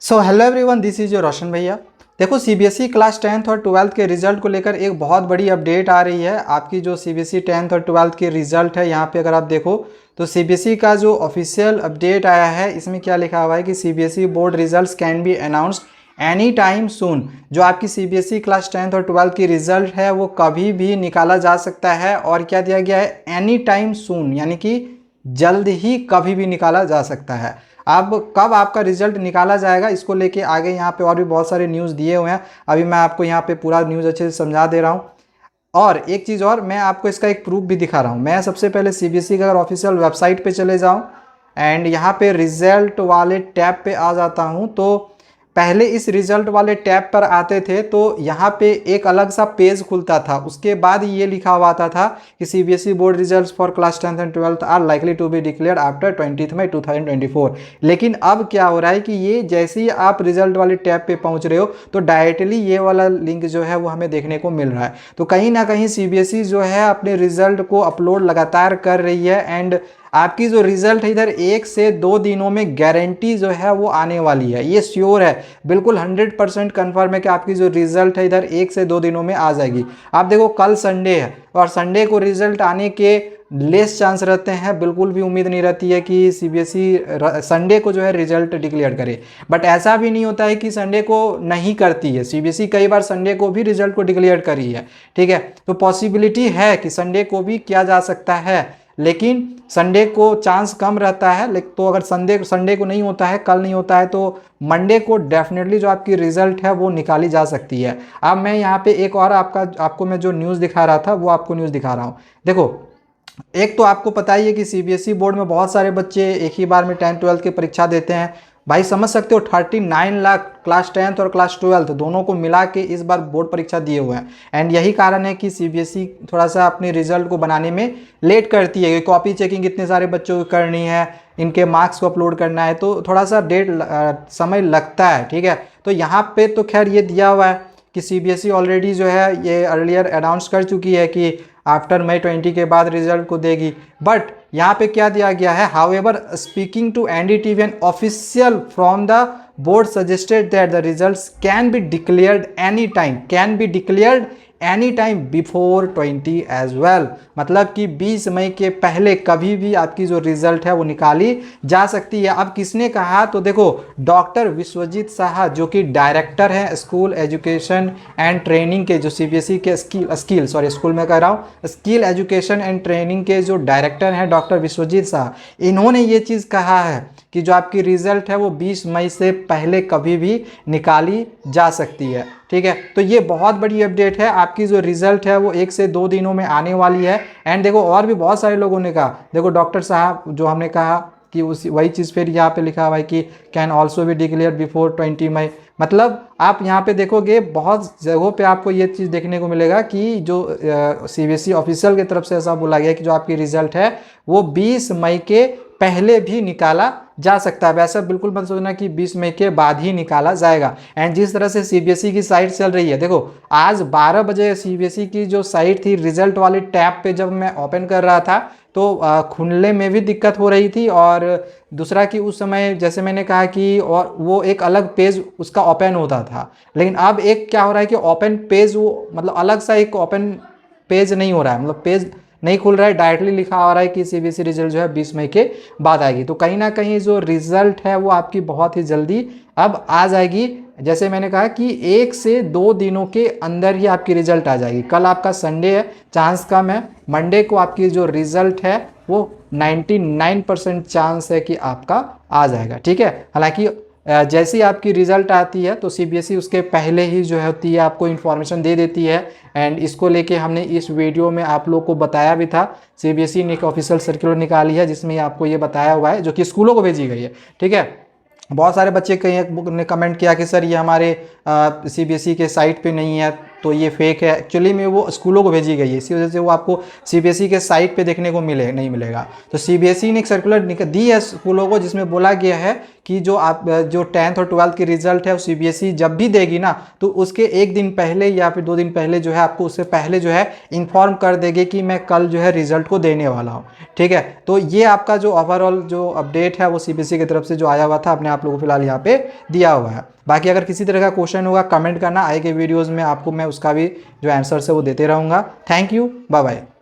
So hello everyone, this is your Roshan भैया। देखो, CBSE class 10th और 12th के रिजल्ट को लेकर एक बहुत बड़ी अपडेट आ रही है। आपकी जो सीबीएसई 10th और 12th के रिजल्ट है, यहाँ पे अगर आप देखो तो सीबीएसई का जो ऑफिशियल अपडेट आया है, इसमें क्या लिखा हुआ है कि CBSE board results can B announced any time soon. जो आपकी सीबीएसई क्लास 10th और 12th की रिजल्ट है वो कभी भी निकाला जा सकता है। और क्या दिया गया है, एनी टाइम सून, यानी कि जल्द ही कभी भी निकाला जा सकता है। अब कब आपका रिजल्ट निकाला जाएगा, इसको लेके आगे यहाँ पे और भी बहुत सारे न्यूज़ दिए हुए हैं। अभी मैं आपको यहाँ पे पूरा न्यूज़ अच्छे से समझा दे रहा हूँ। और एक चीज़ और, मैं आपको इसका एक प्रूफ भी दिखा रहा हूँ। मैं सबसे पहले सीबीएसई का अगर ऑफिशियल वेबसाइट पे चले जाऊँ एंड यहाँ पे रिजल्ट वाले टैब पे आ जाता हूँ, तो पहले इस रिजल्ट वाले टैब पर आते थे तो यहाँ पे एक अलग सा पेज खुलता था। उसके बाद ये लिखा हुआ आता था कि CBSE board results for class 10th and 12th are likely to be declared after 20 May 2024। लेकिन अब क्या हो रहा है कि ये जैसे ही आप रिजल्ट वाले टैब पे पहुँच रहे हो तो डायरेक्टली ये वाला लिंक जो है वो हमें देखने को मिल रहा है। तो कहीं ना कहीं सीबीएसई जो है अपने रिजल्ट को अपलोड लगातार कर रही है एंड आपकी जो रिजल्ट है इधर 1 से 2 दिनों में गारंटी जो है वो आने वाली है। ये श्योर है, बिल्कुल 100% कन्फर्म है कि आपकी जो रिजल्ट है इधर 1 से 2 दिनों में आ जाएगी। आप देखो, कल संडे है और संडे को रिजल्ट आने के लेस चांस रहते हैं। बिल्कुल भी उम्मीद नहीं रहती है कि सीबीएसई संडे को जो है रिजल्ट डिक्लेयर करे। बट ऐसा भी नहीं होता है कि संडे को नहीं करती है। सीबीएसई कई बार संडे को भी रिजल्ट को डिक्लेयर करी है, ठीक है। तो पॉसिबिलिटी है कि संडे को भी किया जा सकता है, लेकिन संडे को चांस कम रहता है। तो अगर संडे को नहीं होता है, कल नहीं होता है, तो मंडे को डेफिनेटली जो आपकी रिजल्ट है वो निकाली जा सकती है। अब मैं यहाँ पे एक और आपको मैं जो न्यूज़ दिखा रहा था वो आपको न्यूज़ दिखा रहा हूँ। देखो, एक तो आपको पता ही है कि सीबीएसई बोर्ड में बहुत सारे बच्चे एक ही बार में 10th 12th की परीक्षा देते हैं। भाई समझ सकते हो, 39 लाख क्लास 10th और क्लास 12th दोनों को मिला के इस बार बोर्ड परीक्षा दिए हुए हैं। एंड यही कारण है कि सीबीएसई थोड़ा सा अपने रिजल्ट को बनाने में लेट करती है। कॉपी चेकिंग इतने सारे बच्चों को करनी है, इनके मार्क्स को अपलोड करना है, तो थोड़ा सा समय लगता है, ठीक है। तो यहाँ पे तो खैर ये दिया हुआ है कि सीबीएसई ऑलरेडी जो है ये अर्लियर अनाउंस कर चुकी है कि आफ्टर मई 20 के बाद रिजल्ट को देगी। बट यहाँ पे क्या दिया गया है, however speaking to NDTV an official from the board suggested that the results can be declared any time, can be declared any time before 20 as well. मतलब कि 20 मई के पहले कभी भी आपकी जो रिजल्ट है वो निकाली जा सकती है। अब किसने कहा, तो देखो डॉक्टर विश्वजीत शाह जो कि डायरेक्टर हैं स्कूल एजुकेशन एंड ट्रेनिंग के, जो सीबीएसई के स्कूल में कह रहा हूँ, स्किल एजुकेशन एंड ट्रेनिंग के जो डायरेक्टर हैं डॉक्टर विश्वजीत शाह, इन्होंने ये चीज़ कहा है कि जो आपकी रिजल्ट है वो 20 मई से पहले कभी भी निकाली जा सकती है, ठीक है। तो ये बहुत बड़ी अपडेट है। आपकी जो रिजल्ट है वो 1 से 2 दिनों में आने वाली है। एंड देखो, और भी बहुत सारे लोगों ने कहा, देखो डॉक्टर साहब जो हमने कहा कि उसी वही चीज़ फिर यहाँ पे लिखा हुआ है कि can also be declare before 20 मई। मतलब आप यहाँ पे देखोगे बहुत जगहों पे आपको ये चीज़ देखने को मिलेगा कि जो सीबीएसई ऑफिशियल की तरफ से ऐसा बोला गया कि जो आपकी रिजल्ट है वो 20 मई के पहले भी निकाला जा सकता है। वैसे बिल्कुल मत सोचना कि 20 मई के बाद ही निकाला जाएगा। एंड जिस तरह से सीबीएसई की साइट चल रही है, देखो आज 12 बजे सीबीएसई की जो साइट थी रिजल्ट वाले टैब पे जब मैं ओपन कर रहा था तो खुलने में भी दिक्कत हो रही थी। और दूसरा कि उस समय जैसे मैंने कहा कि और वो एक अलग पेज उसका ओपन होता था, लेकिन अब एक क्या हो रहा है कि ओपन पेज वो मतलब अलग सा एक ओपन पेज नहीं हो रहा है, मतलब पेज नहीं खुल रहा है, डायरेक्टली लिखा आ रहा है कि सीबीएसई रिजल्ट जो है 20 मई के बाद आएगी। तो कहीं ना कहीं जो रिजल्ट है वो आपकी बहुत ही जल्दी अब आ जाएगी। जैसे मैंने कहा कि 1 से 2 दिनों के अंदर ही आपकी रिजल्ट आ जाएगी। कल आपका संडे है, चांस कम है। मंडे को आपकी जो रिजल्ट है वो 99% चांस है कि आपका आ जाएगा, ठीक है। हालांकि जैसे ही आपकी रिजल्ट आती है तो सीबीएसई उसके पहले ही जो होती है आपको इन्फॉर्मेशन दे देती है। एंड इसको लेके हमने इस वीडियो में आप लोग को बताया भी था। सीबीएसई ने एक ऑफिशियल सर्कुलर निकाली है जिसमें आपको ये बताया हुआ है, जो कि स्कूलों को भेजी गई है, ठीक है। बहुत सारे बच्चे कई ने कमेंट किया कि सर ये हमारे सीबीएसई के साइट पे नहीं है, तो ये फेक है। एक्चुअली में वो स्कूलों को भेजी गई है, इसी वजह से वो आपको सीबीएसई के साइट पे देखने को नहीं मिलेगा। तो सीबीएसई ने एक सर्कुलर दी है स्कूलों को, जिसमें बोला गया है कि जो 10th और 12th की रिजल्ट है वो सीबीएसई जब भी देगी ना, तो उसके एक दिन पहले या फिर 2 दिन पहले जो है आपको उससे पहले जो है इन्फॉर्म कर देगी कि मैं कल जो है रिजल्ट को देने वाला हूँ। ठीक है, तो ये आपका जो ओवरऑल जो अपडेट है वो सीबीएसई की तरफ से जो आया हुआ था, अपने आप लोगों को फिलहाल यहाँ पे दिया हुआ है। बाकी अगर किसी तरह का क्वेश्चन होगा कमेंट करना, आए के वीडियोज़ में आपको मैं उसका भी जो आंसर है वो देते रहूँगा। Thank you, bye bye.